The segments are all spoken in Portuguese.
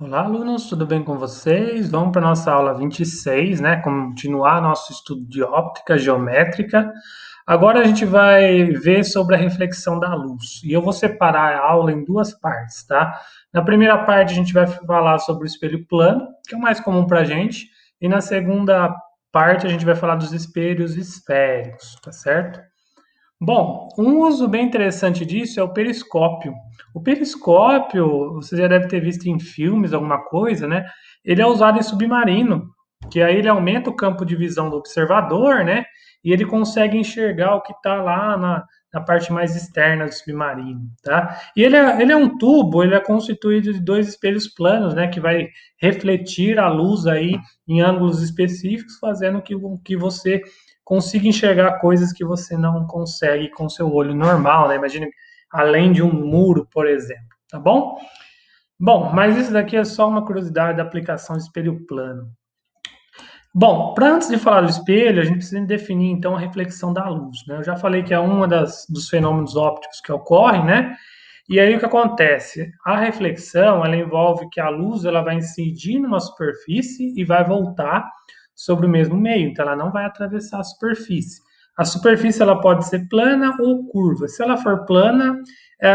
Olá, alunos, tudo bem com vocês? Vamos para a nossa aula 26, né? Continuar nosso estudo de óptica geométrica. Agora a gente vai ver sobre a reflexão da luz. E eu vou separar a aula em duas partes, tá? Na primeira parte a gente vai falar sobre o espelho plano, que é o mais comum para a gente. E na segunda parte a gente vai falar dos espelhos esféricos, tá certo? Bom, um uso bem interessante disso é o periscópio. O periscópio, você já deve ter visto em filmes, alguma coisa, né? Ele é usado em submarino, que aí ele aumenta o campo de visão do observador, né? E ele consegue enxergar o que está lá na parte mais externa do submarino, tá? E ele é um tubo, ele é constituído de dois espelhos planos, né? Que vai refletir a luz aí em ângulos específicos, fazendo que você consiga enxergar coisas que você não consegue com seu olho normal, né? Imagine além de um muro, por exemplo, tá bom? Bom, mas isso daqui é só uma curiosidade da aplicação de espelho plano. Bom, para antes de falar do espelho, a gente precisa definir então a reflexão da luz, né? Eu já falei que é uma dos fenômenos ópticos que ocorrem, né? E aí o que acontece? A reflexão, ela envolve que a luz ela vai incidir numa superfície e vai voltar sobre o mesmo meio, então ela não vai atravessar a superfície. A superfície ela pode ser plana ou curva. Se ela for plana,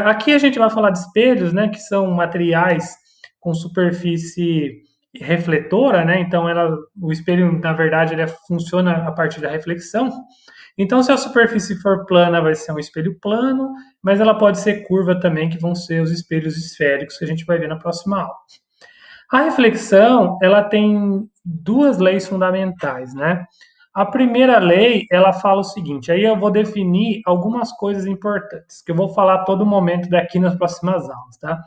aqui a gente vai falar de espelhos, né, que são materiais com superfície refletora, né? Então o espelho, na verdade, ele funciona a partir da reflexão. Então, se a superfície for plana, vai ser um espelho plano, mas ela pode ser curva também, que vão ser os espelhos esféricos que a gente vai ver na próxima aula. A reflexão, ela tem duas leis fundamentais, né? A primeira lei, ela fala o seguinte, aí eu vou definir algumas coisas importantes, que eu vou falar a todo momento daqui nas próximas aulas, tá?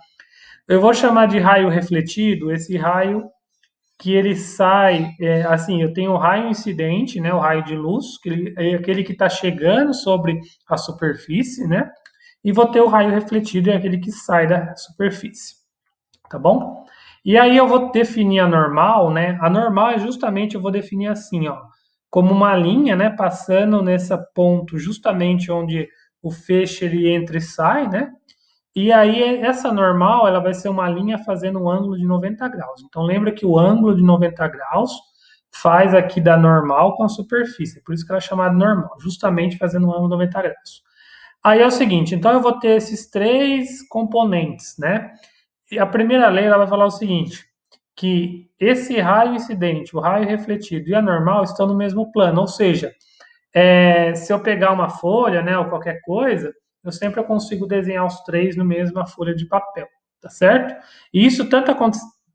Eu vou chamar de raio refletido esse raio que ele sai, assim, eu tenho o raio incidente, né, o raio de luz, que é aquele que está chegando sobre a superfície, né, e vou ter o raio refletido, é aquele que sai da superfície, tá bom? E aí eu vou definir a normal, né, a normal é justamente, eu vou definir assim, ó, como uma linha, né, passando nessa ponto justamente onde o feixe ele entra e sai, né, e aí, essa normal, ela vai ser uma linha fazendo um ângulo de 90 graus. Então, lembra que o ângulo de 90 graus faz aqui da normal com a superfície. Por isso que ela é chamada normal, justamente fazendo um ângulo de 90 graus. Aí é o seguinte, então eu vou ter esses três componentes, né? E a primeira lei, ela vai falar o seguinte, que esse raio incidente, o raio refletido e a normal estão no mesmo plano, ou seja, se eu pegar uma folha, né, ou qualquer coisa, eu sempre consigo desenhar os três no mesma folha de papel, tá certo? E isso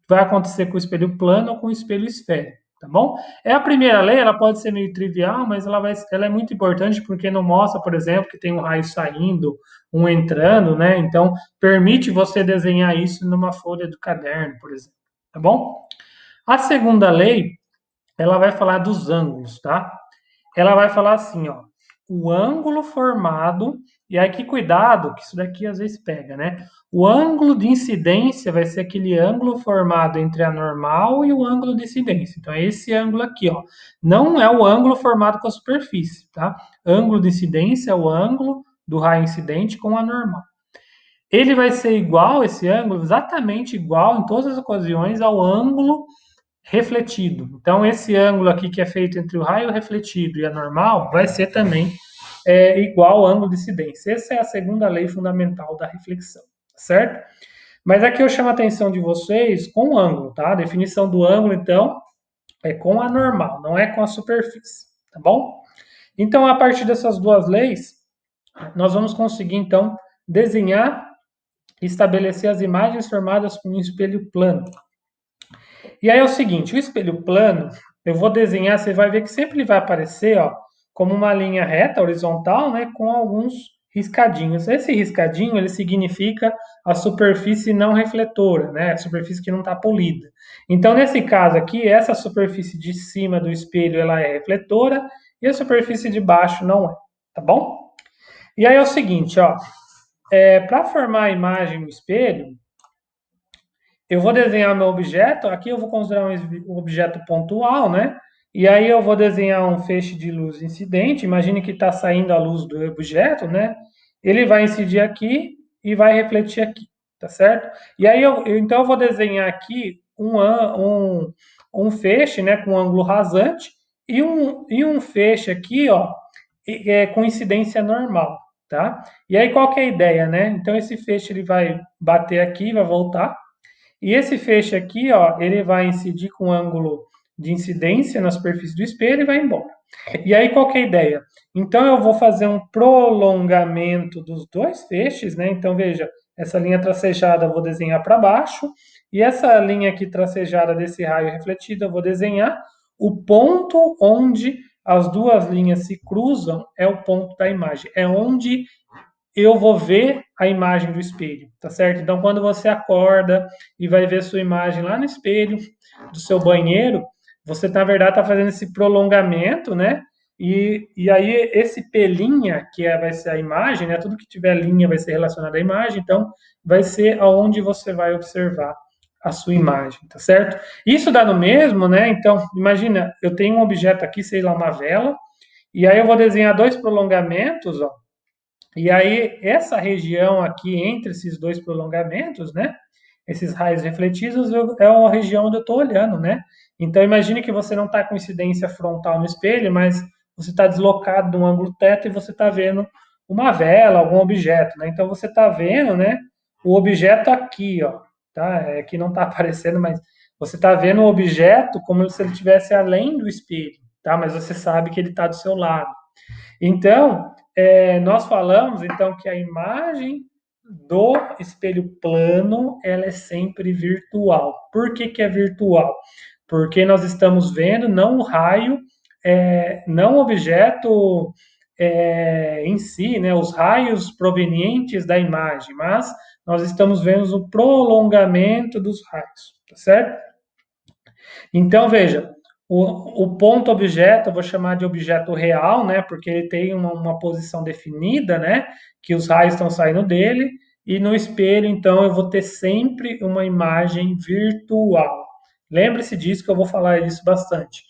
vai acontecer com o espelho plano ou com o espelho esférico, tá bom? É a primeira lei, ela pode ser meio trivial, mas ela é muito importante porque não mostra, por exemplo, que tem um raio saindo, um entrando, né? Então, permite você desenhar isso numa folha do caderno, por exemplo, tá bom? A segunda lei, ela vai falar dos ângulos, tá? Ela vai falar assim, ó, o ângulo formado, e aí que cuidado, que isso daqui às vezes pega, né? O ângulo de incidência vai ser aquele ângulo formado entre a normal e o ângulo de incidência. Então é esse ângulo aqui, ó. Não é o ângulo formado com a superfície, tá? Ângulo de incidência é o ângulo do raio incidente com a normal. Ele vai ser igual, esse ângulo, exatamente igual em todas as ocasiões ao ângulo refletido. Então, esse ângulo aqui que é feito entre o raio refletido e a normal vai ser também igual ao ângulo de incidência. Essa é a segunda lei fundamental da reflexão, certo? Mas aqui eu chamo a atenção de vocês com o ângulo, tá? A definição do ângulo, então, é com a normal, não é com a superfície, tá bom? Então, a partir dessas duas leis, nós vamos conseguir, então, desenhar e estabelecer as imagens formadas com um espelho plano. E aí é o seguinte, o espelho plano, eu vou desenhar, você vai ver que sempre ele vai aparecer, ó, como uma linha reta, horizontal, né, com alguns riscadinhos. Esse riscadinho, ele significa a superfície não refletora, né, a superfície que não está polida. Então, nesse caso aqui, essa superfície de cima do espelho, ela é refletora, e a superfície de baixo não é, tá bom? E aí é o seguinte, ó, para formar a imagem no espelho, eu vou desenhar meu objeto, aqui eu vou considerar um objeto pontual, né? E aí eu vou desenhar um feixe de luz incidente, imagine que está saindo a luz do objeto, né? Ele vai incidir aqui e vai refletir aqui, tá certo? E aí então eu vou desenhar aqui um feixe, né, com ângulo rasante e um feixe aqui, ó, com incidência normal, tá? E aí qual que é a ideia, né? Então esse feixe ele vai bater aqui, vai voltar, e esse feixe aqui, ó, ele vai incidir com ângulo de incidência na superfície do espelho e vai embora. E aí, qual que é a ideia? Então, eu vou fazer um prolongamento dos dois feixes, né? Então, veja, essa linha tracejada eu vou desenhar para baixo, e essa linha aqui tracejada desse raio refletido eu vou desenhar o ponto onde as duas linhas se cruzam, é o ponto da imagem, é onde eu vou ver a imagem do espelho, tá certo? Então, quando você acorda e vai ver sua imagem lá no espelho do seu banheiro, você, na verdade, está fazendo esse prolongamento, né? E aí, esse pelinha, vai ser a imagem, né? Tudo que tiver linha vai ser relacionado à imagem, então, vai ser aonde você vai observar a sua imagem, tá certo? Isso dá no mesmo, né? Então, imagina, eu tenho um objeto aqui, sei lá, uma vela, e aí eu vou desenhar dois prolongamentos, ó, e aí, essa região aqui entre esses dois prolongamentos, né? Esses raios refletidos é a região onde eu estou olhando, né? Então, imagine que você não está com incidência frontal no espelho, mas você está deslocado de um ângulo teto e você está vendo uma vela, algum objeto, né? Então, você está vendo, né? O objeto aqui, ó, tá? Aqui não está aparecendo, mas você está vendo o objeto como se ele estivesse além do espelho, tá? Mas você sabe que ele está do seu lado. Então, nós falamos então que a imagem do espelho plano ela é sempre virtual. Por que, que é virtual? Porque nós estamos vendo não o raio, não o objeto em si, né, os raios provenientes da imagem, mas nós estamos vendo o prolongamento dos raios, tá certo? Então, veja, o ponto objeto, eu vou chamar de objeto real, né? Porque ele tem uma posição definida, né? Que os raios estão saindo dele. E no espelho, então, eu vou ter sempre uma imagem virtual. Lembre-se disso que eu vou falar isso bastante.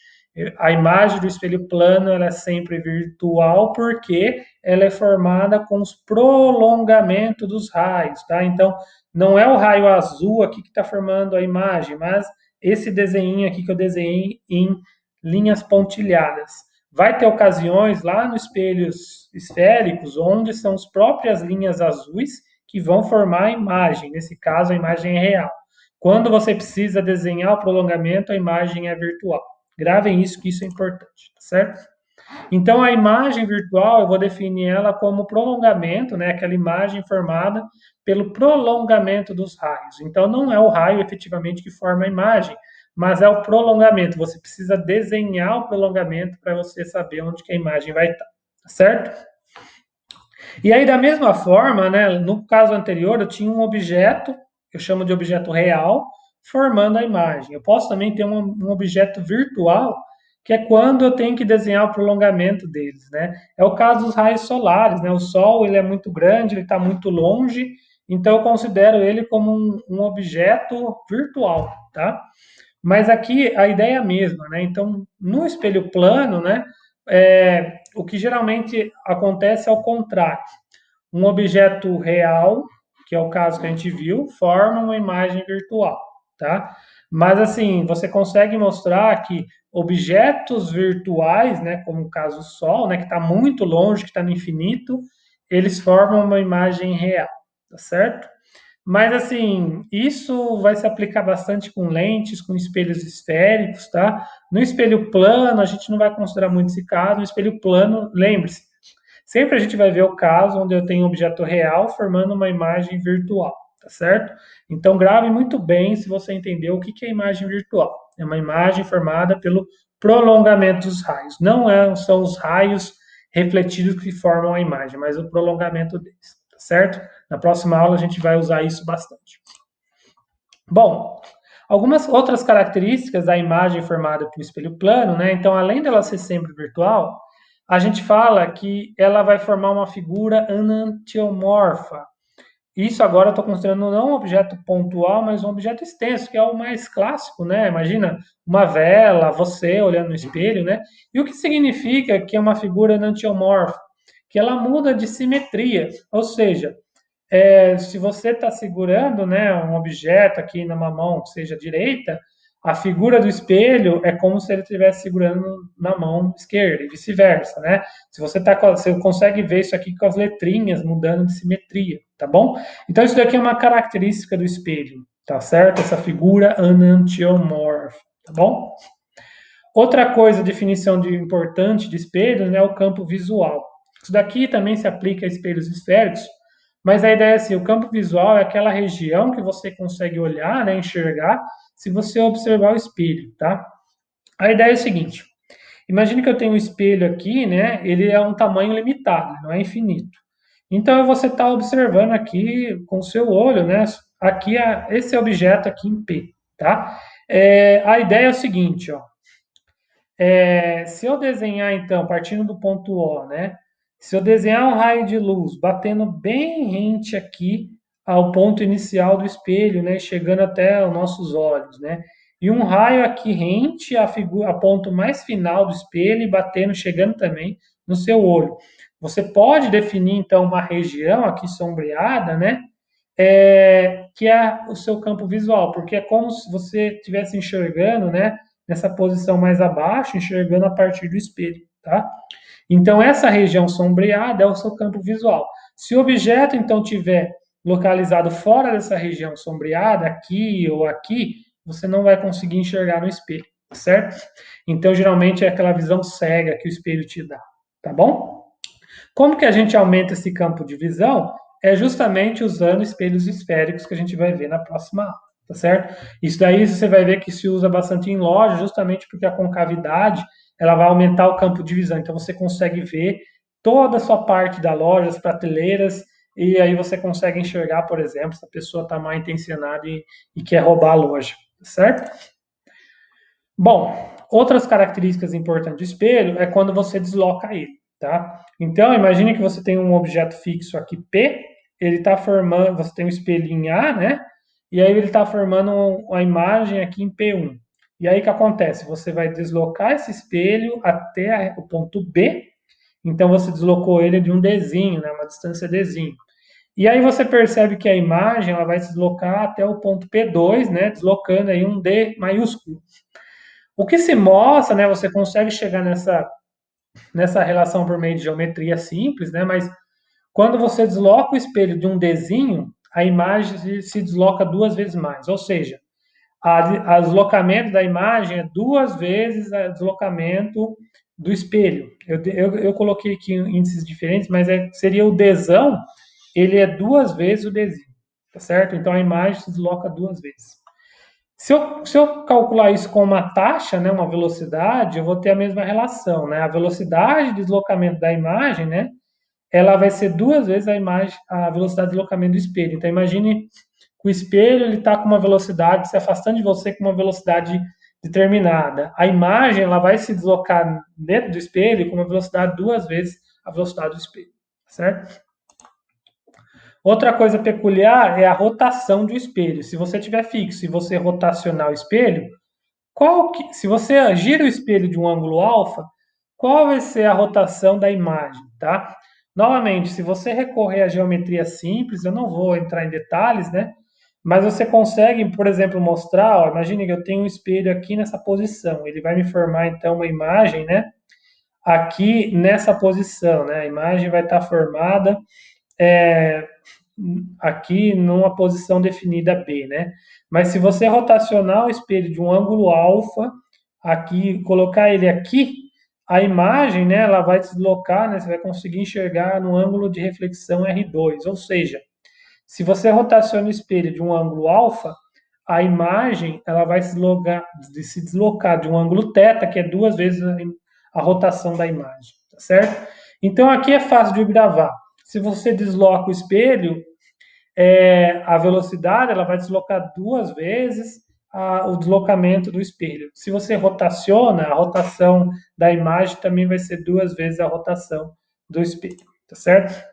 A imagem do espelho plano ela é sempre virtual porque ela é formada com os prolongamentos dos raios, tá? Então, não é o raio azul aqui que está formando a imagem, mas esse desenho aqui que eu desenhei em linhas pontilhadas. Vai ter ocasiões lá nos espelhos esféricos onde são as próprias linhas azuis que vão formar a imagem. Nesse caso, a imagem é real. Quando você precisa desenhar o prolongamento, a imagem é virtual. Gravem isso, que isso é importante, tá certo? Então, a imagem virtual, eu vou definir ela como prolongamento, né? Aquela imagem formada pelo prolongamento dos raios. Então, não é o raio efetivamente que forma a imagem, mas é o prolongamento. Você precisa desenhar o prolongamento para você saber onde que a imagem vai estar, tá certo? E aí, da mesma forma, né, no caso anterior, eu tinha um objeto, eu chamo de objeto real, formando a imagem. Eu posso também ter um objeto virtual, que é quando eu tenho que desenhar o prolongamento deles, né? É o caso dos raios solares, né? O Sol ele é muito grande, ele está muito longe, então eu considero ele como um objeto virtual, tá? Mas aqui a ideia é a mesma, né? Então, no espelho plano, né, o que geralmente acontece é o contrário. Um objeto real, que é o caso que a gente viu, forma uma imagem virtual, tá? Mas assim, você consegue mostrar que objetos virtuais, né, como o caso do Sol, né, que está muito longe, que está no infinito, eles formam uma imagem real, tá certo? Mas assim, isso vai se aplicar bastante com lentes, com espelhos esféricos, tá? No espelho plano, a gente não vai considerar muito esse caso. No espelho plano, lembre-se, sempre a gente vai ver o caso onde eu tenho um objeto real formando uma imagem virtual, tá certo? Então grave muito bem se você entendeu o que é imagem virtual. É uma imagem formada pelo prolongamento dos raios. Não são os raios refletidos que formam a imagem, mas o prolongamento deles, tá certo? Na próxima aula a gente vai usar isso bastante. Bom, algumas outras características da imagem formada pelo espelho plano, né? Então, além dela ser sempre virtual, a gente fala que ela vai formar uma figura enantiomorfa. Isso agora eu estou considerando não um objeto pontual, mas um objeto extenso, que é o mais clássico, né? Imagina uma vela, você olhando no espelho, né? E o que significa que é uma figura enantiomorfa? Que ela muda de simetria, ou seja, se você está segurando, né, um objeto aqui numa mão, que seja direita, a figura do espelho é como se ele estivesse segurando na mão esquerda e vice-versa, né? Se você tá, você consegue ver isso aqui com as letrinhas mudando de simetria, tá bom? Então isso daqui é uma característica do espelho, tá certo? Essa figura enantiomorfa, tá bom? Outra coisa, definição de importante de espelhos, né, é o campo visual. Isso daqui também se aplica a espelhos esféricos, mas a ideia é assim, o campo visual é aquela região que você consegue olhar, né, enxergar, se você observar o espelho, tá? A ideia é o seguinte, imagine que eu tenho um espelho aqui, né, ele é um tamanho limitado, não é infinito. Então você está observando aqui com o seu olho, né, aqui esse objeto aqui em P, tá? A ideia é o seguinte, ó, se eu desenhar, então, partindo do ponto O, né? Se eu desenhar um raio de luz batendo bem rente aqui ao ponto inicial do espelho, né? Chegando até os nossos olhos, né? E um raio aqui rente à figura, a ponto mais final do espelho e batendo, chegando também no seu olho. Você pode definir, então, uma região aqui sombreada, né? Que é o seu campo visual, porque é como se você estivesse enxergando, né, nessa posição mais abaixo, enxergando a partir do espelho, tá? Então essa região sombreada é o seu campo visual. Se o objeto então tiver localizado fora dessa região sombreada, aqui ou aqui, você não vai conseguir enxergar no espelho, certo? Então geralmente é aquela visão cega que o espelho te dá, tá bom? Como que a gente aumenta esse campo de visão? É justamente usando espelhos esféricos que a gente vai ver na próxima aula, tá certo? Isso daí você vai ver que se usa bastante em loja, justamente porque a concavidade ela vai aumentar o campo de visão. Então você consegue ver toda a sua parte da loja, as prateleiras, e aí você consegue enxergar, por exemplo, se a pessoa está mal intencionada e quer roubar a loja, tá certo? Bom, outras características importantes do espelho é quando você desloca ele, tá? Então, imagine que você tem um objeto fixo aqui P, ele está formando, você tem um espelho em A, né? E aí ele está formando uma imagem aqui em P1. E aí o que acontece? Você vai deslocar esse espelho até o ponto B, então você deslocou ele de um Dzinho, né? Uma distância Dzinho. E aí você percebe que a imagem ela vai se deslocar até o ponto P2, né? Deslocando aí um D maiúsculo. O que se mostra, né, você consegue chegar nessa relação por meio de geometria simples, né, mas quando você desloca o espelho de um desenho, a imagem se desloca duas vezes mais, ou seja, o deslocamento da imagem é duas vezes o deslocamento do espelho. Eu coloquei aqui índices diferentes, mas seria o desão, ele é duas vezes o desenho, tá certo? Então a imagem se desloca duas vezes. Se eu calcular isso com uma taxa, né, uma velocidade, eu vou ter a mesma relação, né? A velocidade de deslocamento da imagem, né, ela vai ser duas vezes a velocidade de deslocamento do espelho. Então imagine que o espelho ele está com uma velocidade se afastando de você com uma velocidade determinada. A imagem ela vai se deslocar dentro do espelho com uma velocidade duas vezes a velocidade do espelho, certo? Outra coisa peculiar é a rotação do espelho. Se você tiver fixo e você rotacionar o espelho, se você gira o espelho de um ângulo alfa, qual vai ser a rotação da imagem, tá? Novamente, se você recorrer à geometria simples, eu não vou entrar em detalhes, né? Mas você consegue, por exemplo, mostrar, ó, imagine que eu tenho um espelho aqui nessa posição, ele vai me formar então uma imagem, né? Aqui nessa posição, né? A imagem vai estar formada é, aqui numa posição definida B, né? Mas se você rotacionar o espelho de um ângulo alfa, aqui, colocar ele aqui, a imagem, né, ela vai se deslocar, né, você vai conseguir enxergar no ângulo de reflexão R2, ou seja, se você rotaciona o espelho de um ângulo alfa, a imagem ela vai se deslocar de um ângulo θ, que é duas vezes a rotação da imagem, tá certo? Então aqui é fácil de gravar. Se você desloca o espelho, a velocidade ela vai deslocar duas vezes o deslocamento do espelho. Se você rotaciona, a rotação da imagem também vai ser duas vezes a rotação do espelho, tá certo?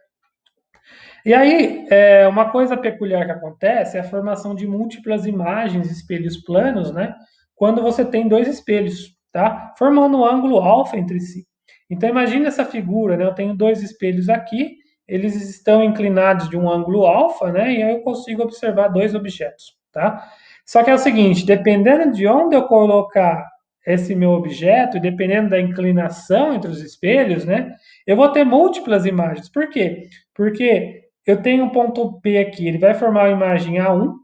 E aí, uma coisa peculiar que acontece é a formação de múltiplas imagens, espelhos planos, né? Quando você tem dois espelhos, tá? Formando um ângulo alfa entre si. Então, imagine essa figura, né? Eu tenho dois espelhos aqui, eles estão inclinados de um ângulo alfa, né? E aí eu consigo observar dois objetos, tá? Só que é o seguinte, dependendo de onde eu colocar esse meu objeto, e dependendo da inclinação entre os espelhos, né? Eu vou ter múltiplas imagens. Por quê? Porque eu tenho um ponto P aqui, ele vai formar a imagem A1,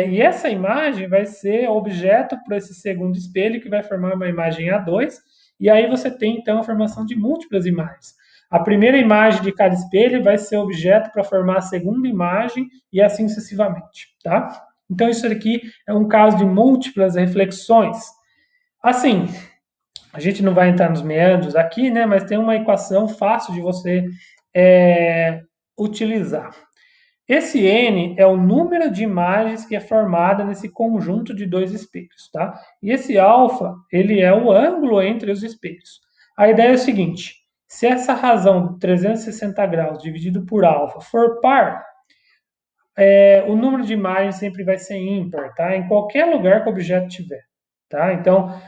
e essa imagem vai ser objeto para esse segundo espelho, que vai formar uma imagem A2, e aí você tem, então, a formação de múltiplas imagens. A primeira imagem de cada espelho vai ser objeto para formar a segunda imagem, e assim sucessivamente, tá? Então, isso aqui é um caso de múltiplas reflexões. Assim, a gente não vai entrar nos meandros aqui, né? Mas tem uma equação fácil de você utilizar. Esse N é o número de imagens que é formada nesse conjunto de dois espelhos, tá? E esse alfa, ele é o ângulo entre os espelhos. A ideia é o seguinte, se essa razão de 360 graus dividido por alfa for par, o número de imagens sempre vai ser ímpar, tá? Em qualquer lugar que o objeto tiver, tá? Então,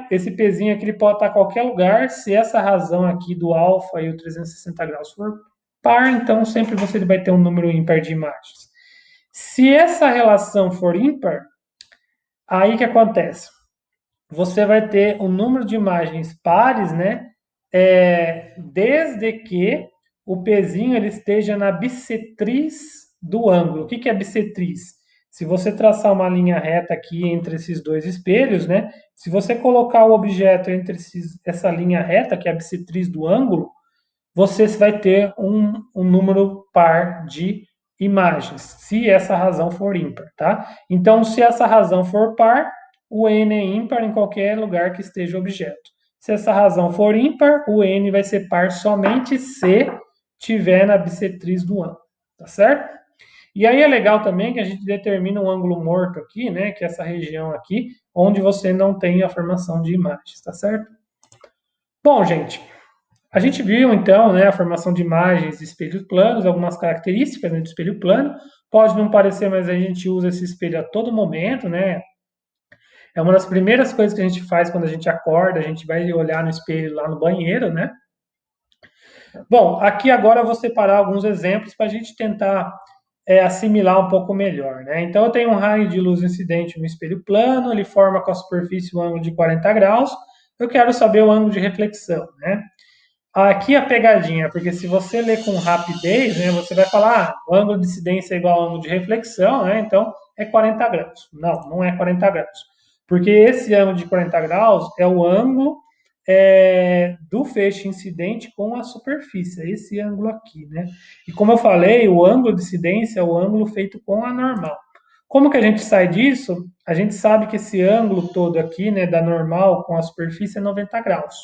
esse pezinho aqui ele pode estar em qualquer lugar, se essa razão aqui do alfa e o 360 graus for par, então sempre você vai ter um número ímpar de imagens. Se essa relação for ímpar, aí que acontece? Você vai ter um número de imagens pares, né? Desde que o pezinho ele esteja na bissetriz do ângulo. O que é bissetriz? Se você traçar uma linha reta aqui entre esses dois espelhos, né? Se você colocar o objeto entre essa linha reta, que é a bissetriz do ângulo, você vai ter um número par de imagens, se essa razão for ímpar, tá? Então, se essa razão for par, o n é ímpar em qualquer lugar que esteja o objeto. Se essa razão for ímpar, o n vai ser par somente se tiver na bissetriz do ângulo, tá certo? E aí é legal também que a gente determina um ângulo morto aqui, né, que é essa região aqui, onde você não tem a formação de imagens, tá certo? Bom, gente, a gente viu, então, né, a formação de imagens de espelhos planos, algumas características, né, do espelho plano. Pode não parecer, mas a gente usa esse espelho a todo momento, né? É uma das primeiras coisas que a gente faz quando a gente acorda, a gente vai olhar no espelho lá no banheiro, né? Bom, aqui agora eu vou separar alguns exemplos para a gente tentar assimilar um pouco melhor, né? Então, eu tenho um raio de luz incidente no espelho plano, ele forma com a superfície um ângulo de 40 graus. Eu quero saber o ângulo de reflexão, né? Aqui a pegadinha, porque se você ler com rapidez, né, você vai falar, o ângulo de incidência é igual ao ângulo de reflexão, né, então é 40 graus. Não, não é 40 graus. Porque esse ângulo de 40 graus é o ângulo do feixe incidente com a superfície, é esse ângulo aqui, né? E como eu falei, o ângulo de incidência é o ângulo feito com a normal. Como que a gente sai disso? A gente sabe que esse ângulo todo aqui, né, da normal com a superfície é 90 graus.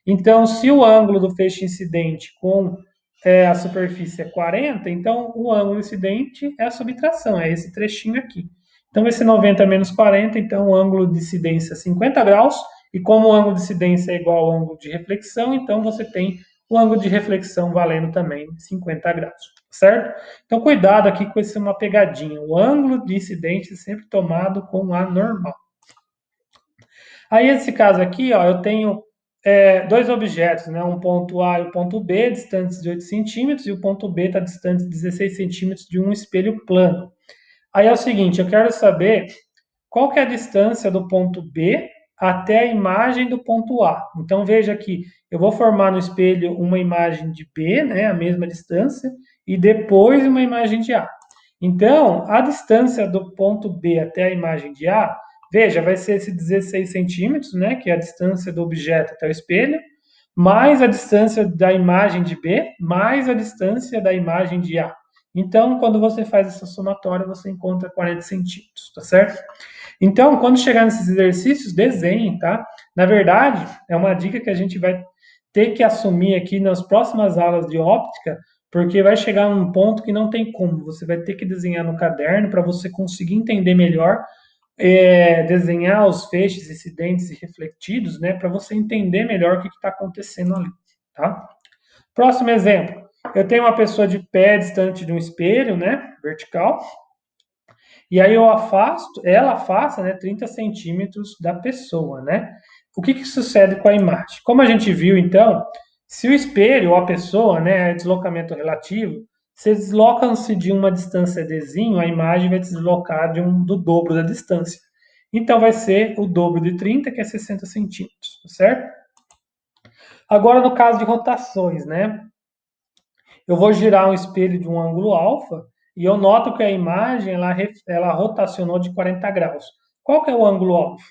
Então, se o ângulo do feixe incidente com a superfície é 40, então o ângulo incidente é a subtração, é esse trechinho aqui. Então, esse 90 menos 40, então o ângulo de incidência é 50 graus, e como o ângulo de incidência é igual ao ângulo de reflexão, então você tem o ângulo de reflexão valendo também 50 graus, certo? Então, cuidado aqui com essa uma pegadinha. O ângulo de incidente é sempre tomado com a normal. Aí, nesse caso aqui, ó, eu tenho dois objetos, né? Um ponto A e o ponto B, distantes de 8 centímetros, e o ponto B está distante de 16 centímetros de um espelho plano. Aí é o seguinte, eu quero saber qual que é a distância do ponto B até a imagem do ponto A. Então, veja aqui, eu vou formar no espelho uma imagem de B, né, a mesma distância, e depois uma imagem de A. Então, a distância do ponto B até a imagem de A, veja, vai ser esse 16 centímetros, né, que é a distância do objeto até o espelho, mais a distância da imagem de B, mais a distância da imagem de A. Então, quando você faz essa somatória, você encontra 40 centímetros, tá certo? Então, quando chegar nesses exercícios, desenhe, tá? Na verdade, é uma dica que a gente vai ter que assumir aqui nas próximas aulas de óptica, porque vai chegar num ponto que não tem como. Você vai ter que desenhar no caderno para você conseguir entender melhor, desenhar os feixes incidentes e refletidos, né? Para você entender melhor o que está acontecendo ali, tá? Próximo exemplo. Eu tenho uma pessoa de pé distante de um espelho, né? Vertical. E aí ela afasta, né, 30 centímetros da pessoa, né? O que sucede com a imagem? Como a gente viu, então, Se o espelho ou a pessoa, né, é deslocamento relativo, se deslocam-se de uma distância dzinho, a imagem vai deslocar do dobro da distância. Então vai ser o dobro de 30, que é 60 centímetros, certo? Agora, no caso de rotações, né? Eu vou girar um espelho de um ângulo alfa e eu noto que a imagem ela rotacionou de 40 graus. Qual que é o ângulo alfa?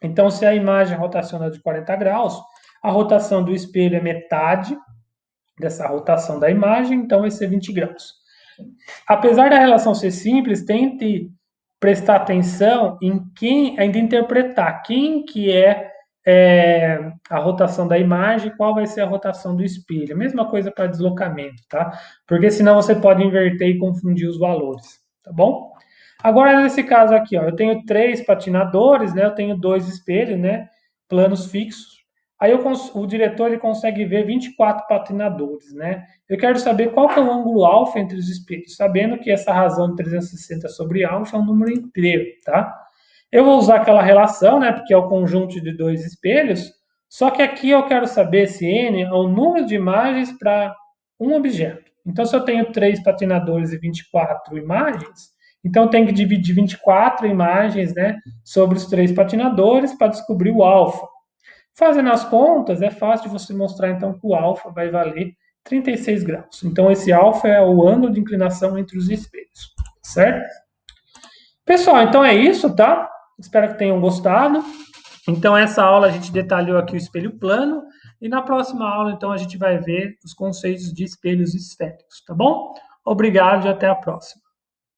Então, se a imagem rotaciona de 40 graus, a rotação do espelho é metade dessa rotação da imagem, então vai ser 20 graus. Apesar da relação ser simples, tente prestar atenção em interpretar quem que é a rotação da imagem, qual vai ser a rotação do espelho. Mesma coisa para deslocamento, tá? Porque senão você pode inverter e confundir os valores, tá bom? Agora, nesse caso aqui, ó, eu tenho 3 patinadores, né? Eu tenho 2 espelhos, né? Planos fixos. Aí o diretor ele consegue ver 24 patinadores, né? Eu quero saber qual que é o ângulo alfa entre os espelhos, sabendo que essa razão de 360 sobre alfa é um número inteiro, tá? Eu vou usar aquela relação, né? Porque é o conjunto de 2 espelhos. Só que aqui eu quero saber se n é o número de imagens para um objeto. Então, se eu tenho 3 patinadores e 24 imagens, então eu tenho que dividir 24 imagens, né, sobre os 3 patinadores para descobrir o alfa. Fazendo as contas, é fácil de você mostrar então que o alfa vai valer 36 graus. Então, esse alfa é o ângulo de inclinação entre os espelhos, certo? Pessoal, então é isso, tá? Espero que tenham gostado. Então, essa aula a gente detalhou aqui o espelho plano, e na próxima aula, então, a gente vai ver os conceitos de espelhos esféricos, tá bom? Obrigado e até a próxima.